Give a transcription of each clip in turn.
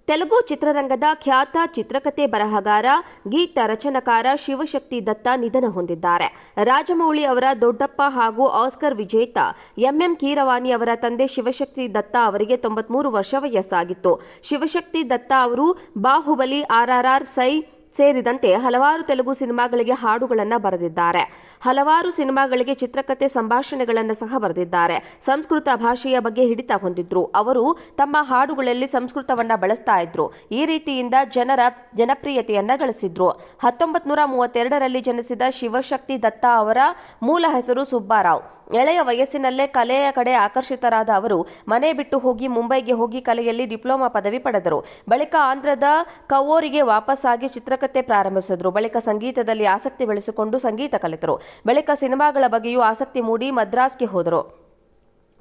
ತೆಲುಗು ಚಿತ್ರರಂಗದ ಖ್ಯಾತ ಚಿತ್ರಕಥೆ ಬರಹಗಾರ, ಗೀತ ರಚನಕಾರ ಶಿವಶಕ್ತಿ ದತ್ತ ನಿಧನ ಹೊಂದಿದ್ದಾರೆ. ರಾಜಮೌಳಿ ಅವರ ದೊಡ್ಡಪ್ಪ ಹಾಗೂ ಆಸ್ಕರ್ ವಿಜೇತ ಎಂಎಂ ಕೀರವಾಣಿ ಅವರ ತಂದೆ ಶಿವಶಕ್ತಿ ದತ್ತ ಅವರಿಗೆ 93 ವರ್ಷ ವಯಸ್ಸಾಗಿತ್ತು. ಶಿವಶಕ್ತಿ ದತ್ತ ಅವರು ಬಾಹುಬಲಿ, RRR, ಸೈ ಸೇರಿದಂತೆ ಹಲವಾರು ತೆಲುಗು ಸಿನಿಮಾಗಳಿಗೆ ಹಾಡುಗಳನ್ನು ಬರೆದಿದ್ದಾರೆ. ಹಲವಾರು ಸಿನಿಮಾಗಳಿಗೆ ಚಿತ್ರಕಥೆ, ಸಂಭಾಷಣೆಗಳನ್ನು ಸಹ ಬರೆದಿದ್ದಾರೆ. ಸಂಸ್ಕೃತ ಭಾಷೆಯ ಬಗ್ಗೆ ಹಿಡಿತ ಹೊಂದಿದ್ರು. ಅವರು ತಮ್ಮ ಹಾಡುಗಳಲ್ಲಿ ಸಂಸ್ಕೃತವನ್ನ ಬಳಸ್ತಾ ಇದ್ರು. ಈ ರೀತಿಯಿಂದ ಜನಪ್ರಿಯತೆಯನ್ನ ಗಳಿಸಿದ್ರು. 1932ರಲ್ಲಿ ಜನಿಸಿದ ಶಿವಶಕ್ತಿ ದತ್ತ ಅವರ ಮೂಲ ಹೆಸರು ಸುಬ್ಬಾರಾವ್. ಎಳೆಯ ವಯಸ್ಸಿನಲ್ಲೇ ಕಲೆಯ ಕಡೆ ಆಕರ್ಷಿತರಾದ ಅವರು ಮನೆ ಬಿಟ್ಟು ಹೋಗಿ ಮುಂಬೈಗೆ ಹೋಗಿ ಕಲೆಯಲ್ಲಿ ಡಿಪ್ಲೊಮಾ ಪದವಿ ಪಡೆದರು. ಬಳಿಕ ಆಂಧ್ರದ ಕವೋರಿಗೆ ವಾಪಸ್ಸಾಗಿ ಚಿತ್ರಕಥೆ ಪ್ರಾರಂಭಿಸಿದ್ರು. ಬಳಿಕ ಸಂಗೀತದಲ್ಲಿ ಆಸಕ್ತಿ ಬೆಳೆಸಿಕೊಂಡು ಸಂಗೀತ ಕಲಿತರು. ಬಳಿಕ ಸಿನಿಮಾಗಳ ಬಗ್ಗೆಯೂ ಆಸಕ್ತಿ ಮೂಡಿ ಮದ್ರಾಸ್ಗೆ ಹೋದರು.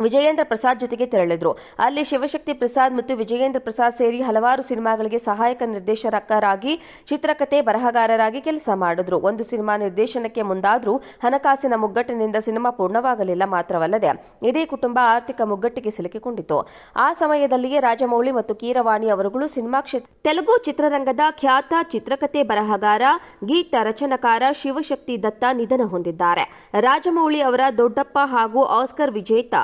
ವಿಜಯೇಂದ್ರ ಪ್ರಸಾದ್ ಜೊತೆಗೆ ತೆರಳಿದ್ರು. ಅಲ್ಲಿ ಶಿವಶಕ್ತಿ ಪ್ರಸಾದ್ ಮತ್ತು ವಿಜಯೇಂದ್ರ ಪ್ರಸಾದ್ ಸೇರಿ ಹಲವಾರು ಸಿನಿಮಾಗಳಿಗೆ ಸಹಾಯಕ ನಿರ್ದೇಶಕರಾಗಿ, ಚಿತ್ರಕಥೆ ಬರಹಗಾರರಾಗಿ ಕೆಲಸ ಮಾಡಿದ್ರು. ಒಂದು ಸಿನಿಮಾ ನಿರ್ದೇಶನಕ್ಕೆ ಮುಂದಾದ್ರೂ ಹಣಕಾಸಿನ ಮುಗ್ಗಟ್ಟಿನಿಂದ ಸಿನಿಮಾ ಪೂರ್ಣವಾಗಲಿಲ್ಲ. ಮಾತ್ರವಲ್ಲದೆ ಇಡೀ ಕುಟುಂಬ ಆರ್ಥಿಕ ಮುಗ್ಗಟ್ಟಿಗೆ ಸಿಲುಕಿಕೊಂಡಿತು. ಆ ಸಮಯದಲ್ಲಿಯೇ ರಾಜಮೌಳಿ ಮತ್ತು ಕೀರವಾಣಿ ಅವರುಗಳು ಸಿನಿಮಾ ತೆಲುಗು ಚಿತ್ರರಂಗದ ಖ್ಯಾತ ಚಿತ್ರಕಥೆ ಬರಹಗಾರ, ಗೀತ ರಚನಕಾರ ಶಿವಶಕ್ತಿ ದತ್ತ ನಿಧನ ಹೊಂದಿದ್ದಾರೆ. ರಾಜಮೌಳಿ ಅವರ ದೊಡ್ಡಪ್ಪ ಹಾಗೂ ಆಸ್ಕರ್ ವಿಜೇತ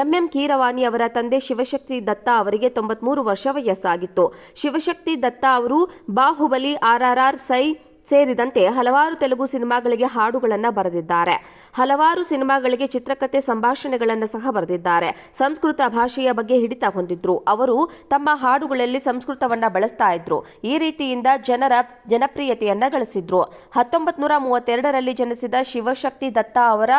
ಎಂಎಂ ಕೀರವಾಣಿ ಅವರ ತಂದೆ ಶಿವಶಕ್ತಿ ದತ್ತ ಅವರಿಗೆ 93 ವರ್ಷ ವಯಸ್ಸಾಗಿತ್ತು. ಶಿವಶಕ್ತಿ ದತ್ತ ಅವರು ಬಾಹುಬಲಿ, RRR, ಸೈ ಸೇರಿದಂತೆ ಹಲವಾರು ತೆಲುಗು ಸಿನಿಮಾಗಳಿಗೆ ಹಾಡುಗಳನ್ನು ಬರೆದಿದ್ದಾರೆ. ಹಲವಾರು ಸಿನಿಮಾಗಳಿಗೆ ಚಿತ್ರಕಥೆ, ಸಂಭಾಷಣೆಗಳನ್ನು ಸಹ ಬರೆದಿದ್ದಾರೆ. ಸಂಸ್ಕೃತ ಭಾಷೆಯ ಬಗ್ಗೆ ಹಿಡಿತ ಹೊಂದಿದ್ರು. ಅವರು ತಮ್ಮ ಹಾಡುಗಳಲ್ಲಿ ಸಂಸ್ಕೃತವನ್ನ ಬಳಸ್ತಾ ಇದ್ರು. ಈ ರೀತಿಯಿಂದ ಜನಪ್ರಿಯತೆಯನ್ನ ಗಳಿಸಿದ್ರು. 1932ರಲ್ಲಿ ಜನಿಸಿದ ಶಿವಶಕ್ತಿ ದತ್ತ ಅವರ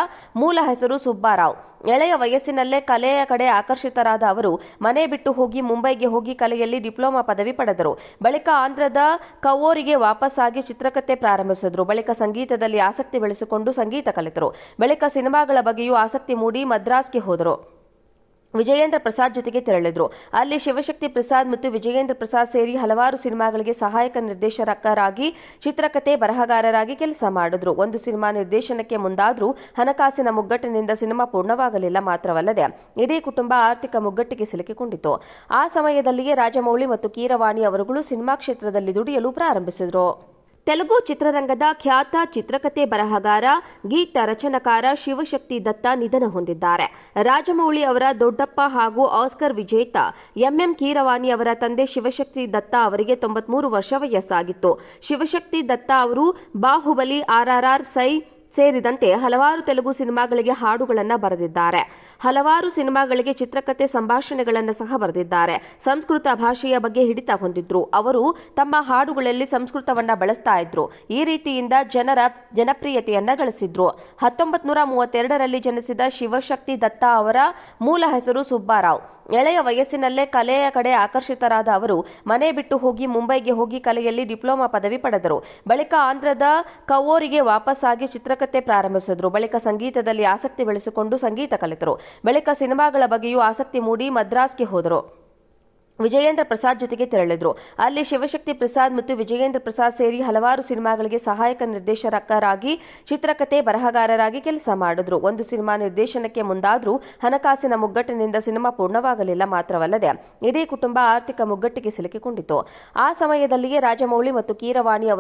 ಮೂಲ ಹೆಸರು ಸುಬ್ಬಾರಾವ್. ಎಳೆಯ ವಯಸ್ಸಿನಲ್ಲೇ ಕಲೆಯ ಕಡೆ ಆಕರ್ಷಿತರಾದ ಅವರು ಮನೆ ಬಿಟ್ಟು ಹೋಗಿ ಮುಂಬೈಗೆ ಹೋಗಿ ಕಲೆಯಲ್ಲಿ ಡಿಪ್ಲೊಮಾ ಪದವಿ ಪಡೆದರು. ಬಳಿಕ ಆಂಧ್ರದ ಕವೋರಿಗೆ ವಾಪಸ್ಸಾಗಿ ಚಿತ್ರಕಥೆ ಪ್ರಾರಂಭಿಸಿದ್ರು. ಬಳಿಕ ಸಂಗೀತದಲ್ಲಿ ಆಸಕ್ತಿ ಬೆಳೆಸಿಕೊಂಡು ಸಂಗೀತ ಕಲಿತರು. ಬಳಿಕ ಸಿನಿಮಾಗಳ ಬಗ್ಗೆಯೂ ಆಸಕ್ತಿ ಮೂಡಿ ಮದ್ರಾಸ್ಗೆ ಹೋದರು. ವಿಜಯೇಂದ್ರ ಪ್ರಸಾದ್ ಜೊತೆಗೆ ತೆರಳಿದ್ರು. ಅಲ್ಲಿ ಶಿವಶಕ್ತಿ ಪ್ರಸಾದ್ ಮತ್ತು ವಿಜಯೇಂದ್ರ ಪ್ರಸಾದ್ ಸೇರಿ ಹಲವಾರು ಸಿನಿಮಾಗಳಿಗೆ ಸಹಾಯಕ ನಿರ್ದೇಶಕರಾಗಿ, ಚಿತ್ರಕಥೆ ಬರಹಗಾರರಾಗಿ ಕೆಲಸ ಮಾಡಿದ್ರು. ಒಂದು ಸಿನಿಮಾ ನಿರ್ದೇಶನಕ್ಕೆ ಮುಂದಾದ್ರೂ ಹಣಕಾಸಿನ ಮುಗ್ಗಟ್ಟಿನಿಂದ ಸಿನಿಮಾ ಪೂರ್ಣವಾಗಲಿಲ್ಲ. ಮಾತ್ರವಲ್ಲದೆ ಇಡೀ ಕುಟುಂಬ ಆರ್ಥಿಕ ಮುಗ್ಗಟ್ಟಿಗೆ ಸಿಲುಕಿಕೊಂಡಿತು. ಆ ಸಮಯದಲ್ಲಿಯೇ ರಾಜಮೌಳಿ ಮತ್ತು ಕೀರವಾಣಿ ಅವರುಗಳು ಸಿನಿಮಾ ಕ್ಷೇತ್ರದಲ್ಲಿ ದುಡಿಯಲು ಪ್ರಾರಂಭಿಸಿದರು. ತೆಲುಗು ಚಿತ್ರರಂಗದ ಖ್ಯಾತ ಚಿತ್ರಕಥೆ ಬರಹಗಾರ, ಗೀತ ರಚನಕಾರ ಶಿವಶಕ್ತಿ ದತ್ತ ನಿಧನ ಹೊಂದಿದ್ದಾರೆ. ರಾಜಮೌಳಿ ಅವರ ದೊಡ್ಡಪ್ಪ ಹಾಗೂ ಆಸ್ಕರ್ ವಿಜೇತ ಎಂಎಂ ಕೀರವಾಣಿ ಅವರ ತಂದೆ ಶಿವಶಕ್ತಿ ದತ್ತ ಅವರಿಗೆ 93 ವರ್ಷ ವಯಸ್ಸಾಗಿತ್ತು. ಶಿವಶಕ್ತಿ ದತ್ತ ಅವರು ಬಾಹುಬಲಿ, RRR, ಸೈ ಸೇರಿದಂತೆ ಹಲವಾರು ತೆಲುಗು ಸಿನಿಮಾಗಳಿಗೆ ಹಾಡುಗಳನ್ನು ಬರೆದಿದ್ದಾರೆ. ಹಲವಾರು ಸಿನಿಮಾಗಳಿಗೆ ಚಿತ್ರಕಥೆ, ಸಂಭಾಷಣೆಗಳನ್ನು ಸಹ ಬರೆದಿದ್ದಾರೆ. ಸಂಸ್ಕೃತ ಭಾಷೆಯ ಬಗ್ಗೆ ಹಿಡಿತ ಹೊಂದಿದ್ರು. ಅವರು ತಮ್ಮ ಹಾಡುಗಳಲ್ಲಿ ಸಂಸ್ಕೃತವನ್ನ ಬಳಸ್ತಾ ಇದ್ರು. ಈ ರೀತಿಯಿಂದ ಜನಪ್ರಿಯತೆಯನ್ನ ಗಳಿಸಿದ್ರು. 1932ರಲ್ಲಿ ಜನಿಸಿದ ಶಿವಶಕ್ತಿ ದತ್ತ ಅವರ ಮೂಲ ಹೆಸರು ಸುಬ್ಬಾರಾವ್. ಎಳೆಯ ವಯಸ್ಸಿನಲ್ಲೇ ಕಲೆಯ ಕಡೆ ಆಕರ್ಷಿತರಾದ ಅವರು ಮನೆ ಬಿಟ್ಟು ಹೋಗಿ ಮುಂಬೈಗೆ ಹೋಗಿ ಕಲೆಯಲ್ಲಿ ಡಿಪ್ಲೊಮಾ ಪದವಿ ಪಡೆದರು. ಬಳಿಕ ಆಂಧ್ರದ ಕವೋರಿಗೆ ವಾಪಸ್ಸಾಗಿ ಚಿತ್ರಕಥೆ ಪ್ರಾರಂಭಿಸಿದ್ರು. ಬಳಿಕ ಸಂಗೀತದಲ್ಲಿ ಆಸಕ್ತಿ ಬೆಳೆಸಿಕೊಂಡು ಸಂಗೀತ ಕಲಿತರು. ಬಳಿಕ ಸಿನಿಮಾಗಳ ಬಗ್ಗೆಯೂ ಆಸಕ್ತಿ ಮೂಡಿ ಮದ್ರಾಸ್ಗೆ ಹೋದರು. ವಿಜಯೇಂದ್ರ ಪ್ರಸಾದ್ ಜೊತೆಗೆ ತೆರಳಿದ್ರು. ಅಲ್ಲಿ ಶಿವಶಕ್ತಿ ಪ್ರಸಾದ್ ಮತ್ತು ವಿಜಯೇಂದ್ರ ಪ್ರಸಾದ್ ಸೇರಿ ಹಲವಾರು ಸಿನಿಮಾಗಳಿಗೆ ಸಹಾಯಕ ನಿರ್ದೇಶಕರಾಗಿ, ಚಿತ್ರಕಥೆ ಬರಹಗಾರರಾಗಿ ಕೆಲಸ ಮಾಡಿದ್ರು. ಒಂದು ಸಿನಿಮಾ ನಿರ್ದೇಶನಕ್ಕೆ ಮುಂದಾದ್ರೂ ಹಣಕಾಸಿನ ಮುಗ್ಗಟ್ಟಿನಿಂದ ಸಿನಿಮಾ ಪೂರ್ಣವಾಗಲಿಲ್ಲ. ಮಾತ್ರವಲ್ಲದೆ ಇಡೀ ಕುಟುಂಬ ಆರ್ಥಿಕ ಮುಗ್ಗಟ್ಟಿಗೆ ಸಿಲುಕಿಕೊಂಡಿತು. ಆ ಸಮಯದಲ್ಲಿಯೇ ರಾಜಮೌಳಿ ಮತ್ತು ಕೀರವಾಣಿ ಅವರು